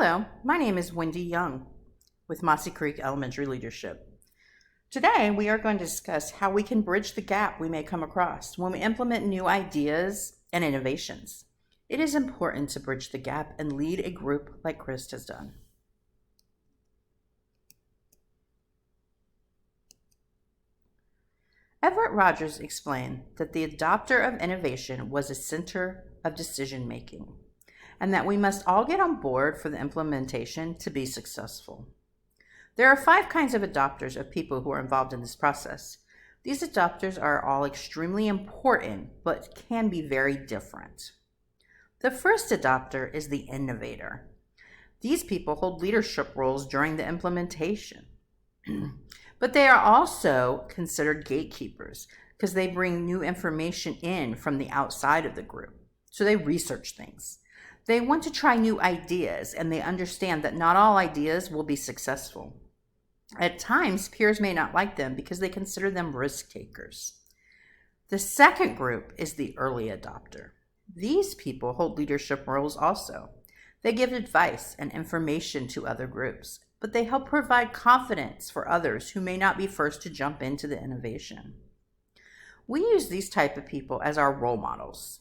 Hello, my name is Wendy Young with Mossy Creek Elementary Leadership. Today, we are going to discuss how we can bridge the gap we may come across when we implement new ideas and innovations. It is important to bridge the gap and lead a group like Chris has done. Everett Rogers explained that the adopter of innovation was a center of decision making, and that we must all get on board for the implementation to be successful. There are 5 kinds of adopters of people who are involved in this process. These adopters are all extremely important, but can be very different. The first adopter is the innovator. These people hold leadership roles during the implementation. But they are also considered gatekeepers because they bring new information in from the outside of the group. So they research things. They want to try new ideas, and they understand that not all ideas will be successful. At times, peers may not like them because they consider them risk takers. The second group is the early adopter. These people hold leadership roles also. They give advice and information to other groups, but they help provide confidence for others who may not be first to jump into the innovation. We use these type of people as our role models.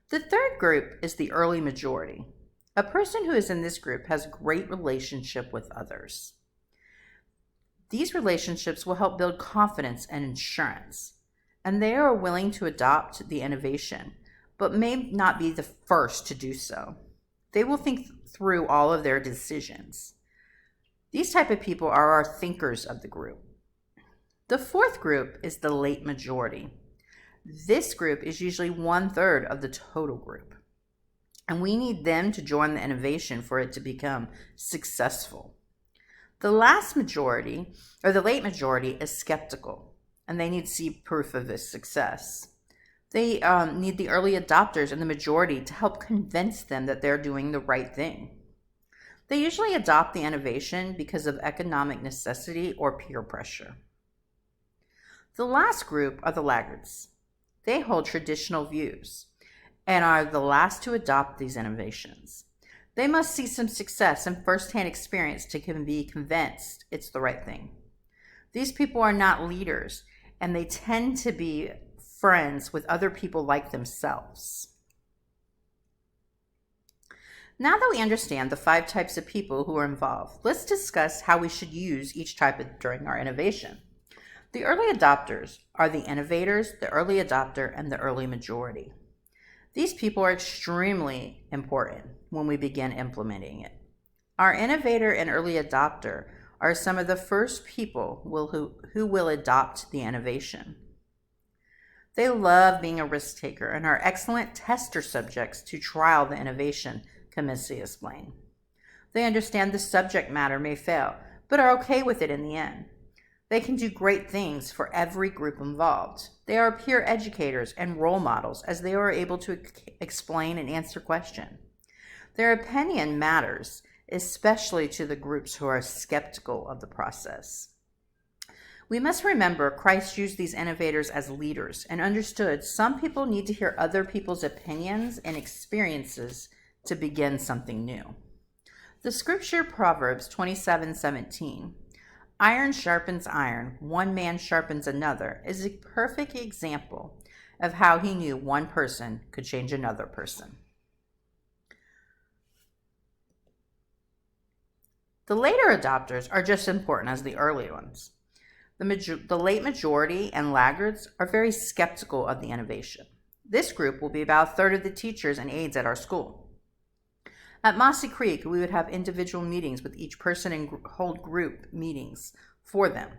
The third group is the early majority. A person who is in this group has great relationship with others. These relationships will help build confidence and assurance, and they are willing to adopt the innovation, but may not be the first to do so. They will think through all of their decisions. These type of people are our thinkers of the group. The fourth group is the late majority. This group is usually 1/3 of the total group, and we need them to join the innovation for it to become successful. The last majority, or the late majority, is skeptical, and they need to see proof of its success. They need the early adopters and the majority to help convince them that they're doing the right thing. They usually adopt the innovation because of economic necessity or peer pressure. The last group are the laggards. They hold traditional views and are the last to adopt these innovations. They must see some success and firsthand experience to be convinced it's the right thing. These people are not leaders, and they tend to be friends with other people like themselves. Now that we understand the 5 types of people who are involved, let's discuss how we should use each type during our innovation. The early adopters are the innovators, the early adopter, and the early majority. These people are extremely important when we begin implementing it. Our innovator and early adopter are some of the first people who will adopt the innovation. They love being a risk taker and are excellent tester subjects to trial the innovation, Kamisi explained. They understand the subject matter may fail, but are okay with it in the end. They can do great things for every group involved. They are peer educators and role models as they are able to explain and answer questions. Their opinion matters, especially to the groups who are skeptical of the process. We must remember Christ used these innovators as leaders and understood some people need to hear other people's opinions and experiences to begin something new. The scripture Proverbs 27:17, iron sharpens iron, one man sharpens another, is a perfect example of how he knew one person could change another person. The later adopters are just as important as the early ones. The late majority and laggards are very skeptical of the innovation. This group will be about 1/3 of the teachers and aides at our school. At Mossy Creek, we would have individual meetings with each person and hold group meetings for them.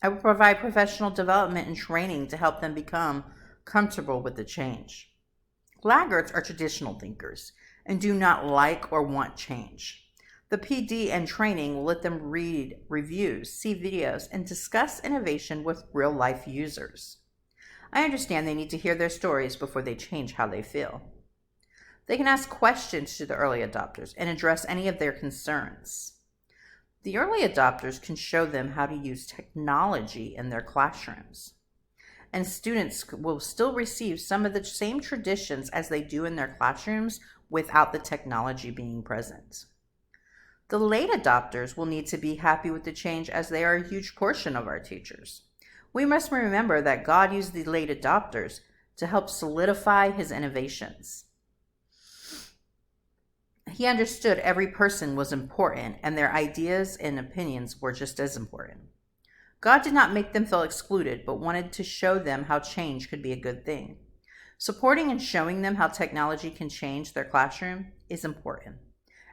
I will provide professional development and training to help them become comfortable with the change. Laggards are traditional thinkers and do not like or want change. The PD and training will let them read reviews, see videos, and discuss innovation with real-life users. I understand they need to hear their stories before they change how they feel. They can ask questions to the early adopters and address any of their concerns. The early adopters can show them how to use technology in their classrooms. And students will still receive some of the same traditions as they do in their classrooms without the technology being present. The late adopters will need to be happy with the change as they are a huge portion of our teachers. We must remember that God used the late adopters to help solidify his innovations. He understood every person was important and their ideas and opinions were just as important. God did not make them feel excluded, but wanted to show them how change could be a good thing. Supporting and showing them how technology can change their classroom is important.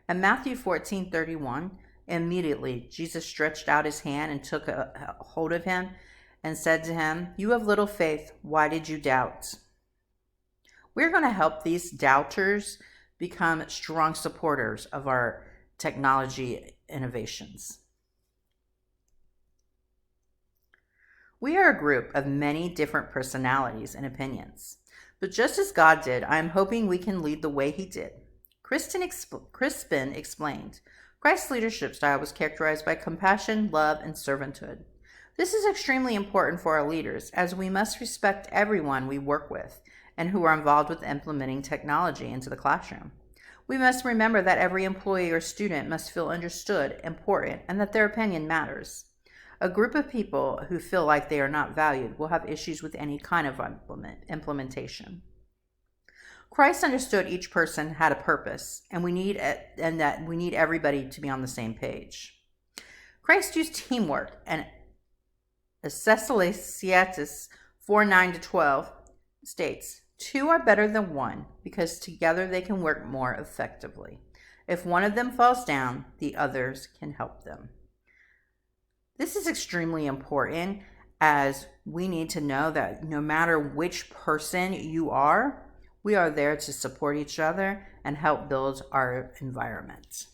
In Matthew 14:31, immediately Jesus stretched out his hand and took a hold of him and said to him, "You have little faith, why did you doubt?" We're going to help these doubters become strong supporters of our technology innovations. We are a group of many different personalities and opinions, but just as God did, I am hoping we can lead the way he did. Crispin explained, Christ's leadership style was characterized by compassion, love, and servanthood. This is extremely important for our leaders, as we must respect everyone we work with and who are involved with implementing technology into the classroom. We must remember that every employee or student must feel understood, important, and that their opinion matters. A group of people who feel like they are not valued will have issues with any kind of implementation. Christ understood each person had a purpose, and that we need everybody to be on the same page. Christ used teamwork, and Ecclesiastes 4:9-12 states, "Two are better than one, because together they can work more effectively. If one of them falls down, the others can help them." This is extremely important, as we need to know that no matter which person you are, we are there to support each other and help build our environment.